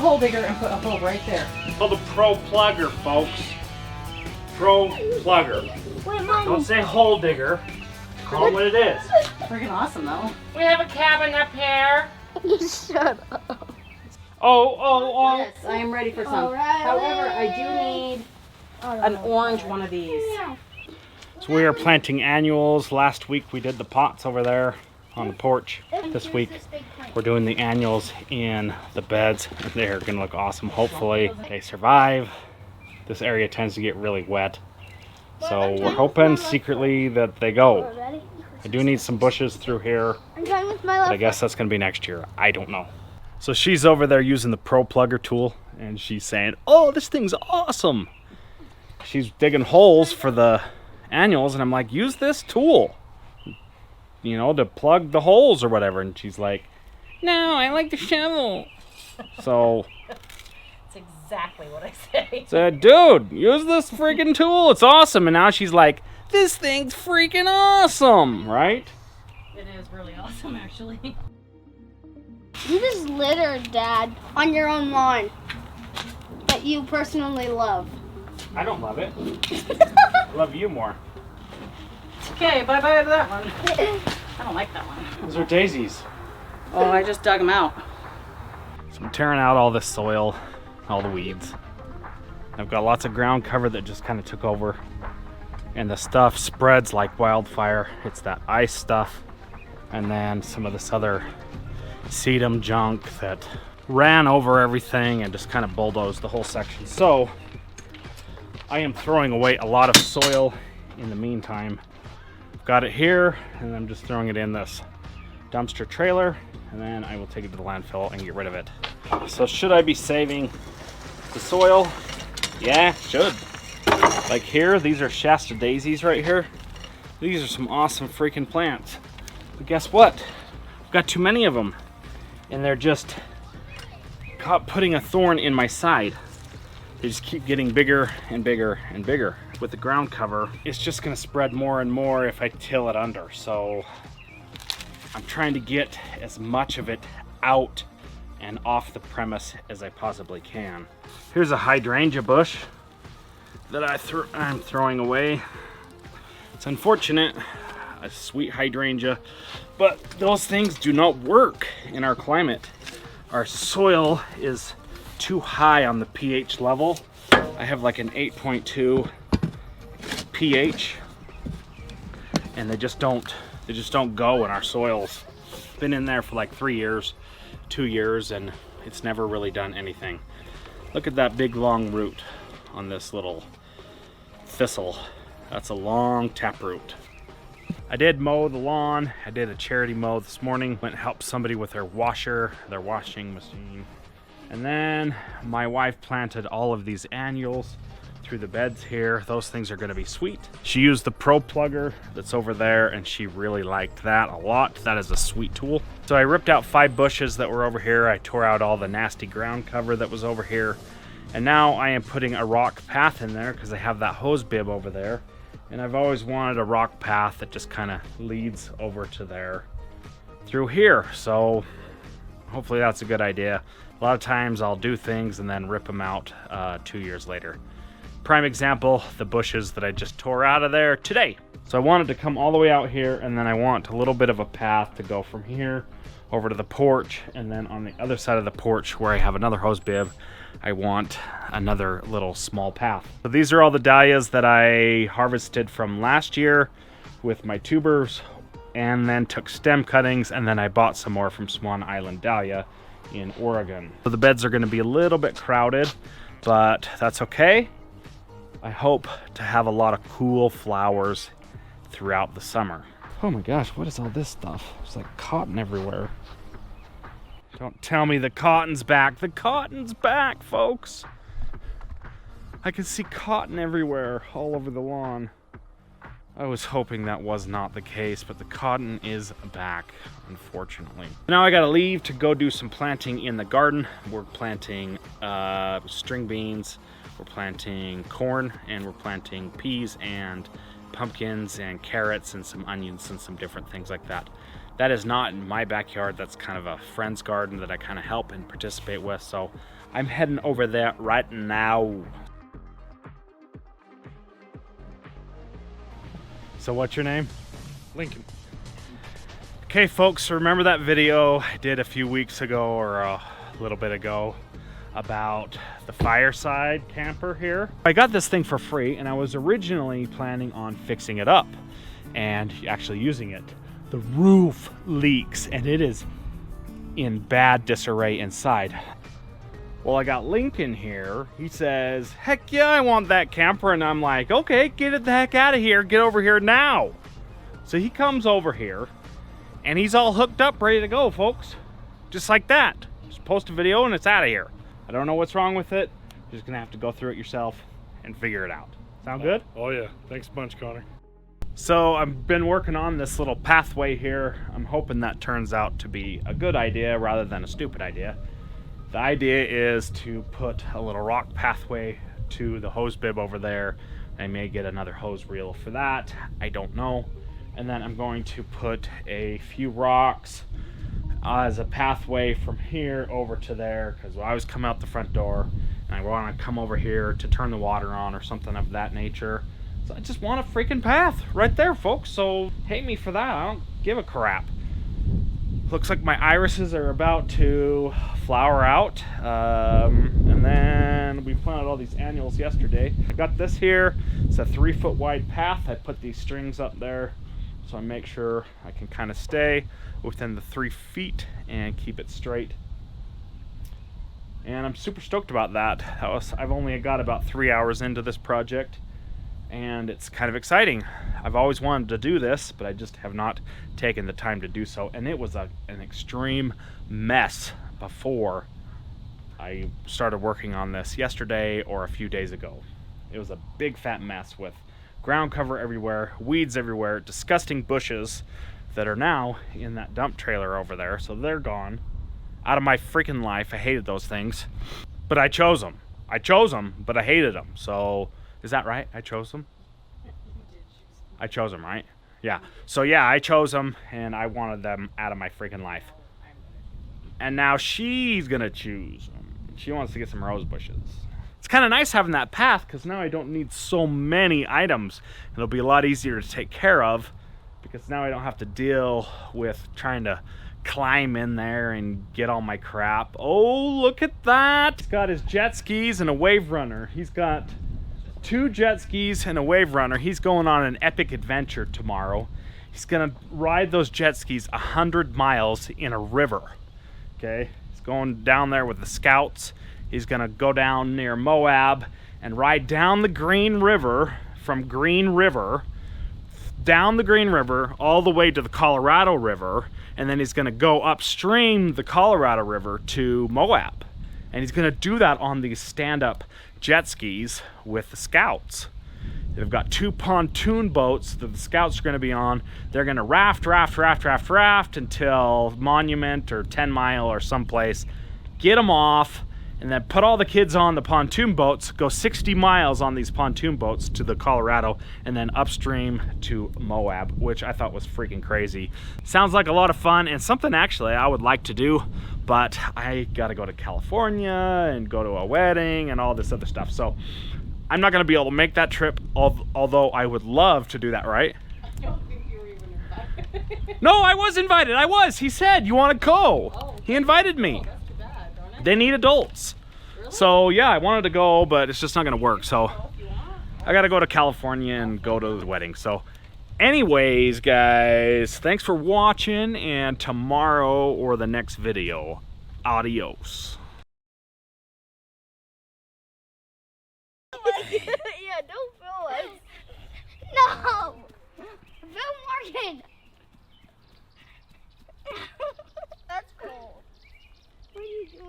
hole digger and put a hole right there. Called the Pro Plugger, folks. Pro Plugger. Don't say hole digger. Call it what it is. Freaking awesome, though. We have a cabin up here. Shut up. Oh. Yes, I am ready for some. Alright. However, I do need an orange one of these. So we are planting annuals. Last week we did the pots over there on the porch. This week we're doing the annuals in the beds. They're gonna look awesome. Hopefully they survive. This area tends to get really wet. So we're hoping secretly that they go. I do need some bushes through here, but I guess that's gonna be next year. I don't know. So she's over there using the Pro Plugger tool and she's saying, oh, this thing's awesome. She's digging holes for the annuals and I'm like, use this tool, you know, to plug the holes or whatever. And she's like, no, I like the shovel. So That's exactly what I say. said, dude, use this freaking tool, it's awesome. And now she's like, this thing's freaking awesome, right? It is really awesome, actually. You just littered, Dad, on your own lawn that you personally love. I don't love it. I love you more. Okay, bye-bye to that one. I don't like that one. Those are daisies. Oh, I just dug them out. So I'm tearing out all this soil, all the weeds. I've got lots of ground cover that just kind of took over. And the stuff spreads like wildfire. It's that ice stuff. And then some of this other sedum junk that ran over everything and just kind of bulldozed the whole section. So I am throwing away a lot of soil in the meantime. I've got it here and I'm just throwing it in this dumpster trailer and then I will take it to the landfill and get rid of it. So should I be saving the soil? Yeah, should. Like here, these are Shasta daisies right here. These are some awesome freaking plants. But guess what? I've got too many of them. And they're just putting a thorn in my side. They just keep getting bigger and bigger and bigger. With the ground cover, it's just gonna spread more and more if I till it under. So I'm trying to get as much of it out and off the premise as I possibly can. Here's a hydrangea bush that I'm throwing away. It's unfortunate, a sweet hydrangea, but those things do not work in our climate. Our soil is too high on the pH level. I have like an 8.2 pH, and they just don't go in our soils. Been in there for like 3 years, 2 years, and it's never really done anything. Look at that big long root on this little thistle. That's a long taproot. I did mow the lawn. I did a charity mow this morning. Went and helped somebody with their washing machine. And then my wife planted all of these annuals through the beds here. Those things are gonna be sweet. She used the Pro Plugger that's over there and she really liked that a lot. That is a sweet tool. So I ripped out 5 bushes that were over here. I tore out all the nasty ground cover that was over here. And now I am putting a rock path in there because I have that hose bib over there. And I've always wanted a rock path that just kind of leads over to there through here. So hopefully that's a good idea. A lot of times I'll do things and then rip them out 2 years later. Prime example, the bushes that I just tore out of there today. So I wanted to come all the way out here and then I want a little bit of a path to go from here over to the porch, and then on the other side of the porch where I have another hose bib, I want another little small path. So these are all the dahlias that I harvested from last year with my tubers, and then took stem cuttings, and then I bought some more from Swan Island Dahlia in Oregon. So the beds are going to be a little bit crowded, but that's okay. I hope to have a lot of cool flowers throughout the summer. Oh my gosh, what is all this stuff? There's like cotton everywhere. Don't tell me the cotton's back. The cotton's back, folks. I can see cotton everywhere, all over the lawn. I was hoping that was not the case, but the cotton is back, unfortunately. Now I gotta leave to go do some planting in the garden. We're planting string beans, we're planting corn, and we're planting peas and pumpkins and carrots and some onions and some different things like that. That is not in my backyard. That's kind of a friend's garden that I kind of help and participate with. So I'm heading over there right now. So what's your name? Lincoln. Okay folks, remember that video I did a few weeks ago or a little bit ago about the fireside camper here? I got this thing for free and I was originally planning on fixing it up and actually using it. The roof leaks and it is in bad disarray inside. Well, I got Lincoln here. He says, heck yeah, I want that camper. And I'm like, okay, get it the heck out of here. Get over here now. So he comes over here and he's all hooked up, ready to go, folks. Just like that. Just post a video and it's out of here. I don't know what's wrong with it. You're just gonna have to go through it yourself and figure it out. Sound good? Oh yeah, thanks a bunch, Connor. So I've been working on this little pathway here. I'm hoping that turns out to be a good idea rather than a stupid idea. The idea is to put a little rock pathway to the hose bib over there. I may get another hose reel for that. I don't know. And then I'm going to put a few rocks as a pathway from here over to there, because I always come out the front door and I want to come over here to turn the water on or something of that nature. So I just want a freaking path right there, folks. So hate me for that. I don't give a crap. Looks like my irises are about to flower out. And then we planted all these annuals yesterday. I got this here. It's a 3-foot wide path. I put these strings up there so I make sure I can kind of stay within the 3 feet and keep it straight. And I'm super stoked about that. I've only got about 3 hours into this project and it's kind of exciting. I've always wanted to do this, but I just have not taken the time to do so. And it was an extreme mess before I started working on this yesterday or a few days ago. It was a big fat mess with ground cover everywhere, weeds everywhere, disgusting bushes that are now in that dump trailer over there. So they're gone. Out of my freaking life. I hated those things. But I chose them. I chose them, but I hated them. So is that right? I chose them? I chose them, right? Yeah. So yeah, I chose them and I wanted them out of my freaking life. And now she's gonna choose them. She wants to get some rose bushes. It's kind of nice having that path because now I don't need so many items. It'll be a lot easier to take care of because now I don't have to deal with trying to climb in there and get all my crap. Oh, look at that. He's got his jet skis and a wave runner. He's got 2 jet skis and a wave runner. He's going on an epic adventure tomorrow. He's gonna ride those jet skis 100 miles in a river. Okay, he's going down there with the scouts. He's gonna go down near Moab and ride down the Green River, from Green River, down the Green River, all the way to the Colorado River, and then he's gonna go upstream the Colorado River to Moab. And he's gonna do that on these stand-up jet skis with the scouts. They've got 2 pontoon boats that the scouts are going to be on. They're going to raft until Monument or 10 Mile or someplace. Get them off and then put all the kids on the pontoon boats, go 60 miles on these pontoon boats to the Colorado and then upstream to Moab, which I thought was freaking crazy. Sounds like a lot of fun and something actually I would like to do, but I got to go to California and go to a wedding and all this other stuff. So I'm not going to be able to make that trip, although I would love to do that, right? I don't think you were even invited. No, I was invited. I was. He said, you want to go? Oh, he invited me. Oh, that's too bad, darn it. They need adults. Really? So yeah, I wanted to go, but it's just not going to work. So Oh, if you want. I got to go to California and go to the wedding. So anyways, guys, thanks for watching, and tomorrow or the next video, adios.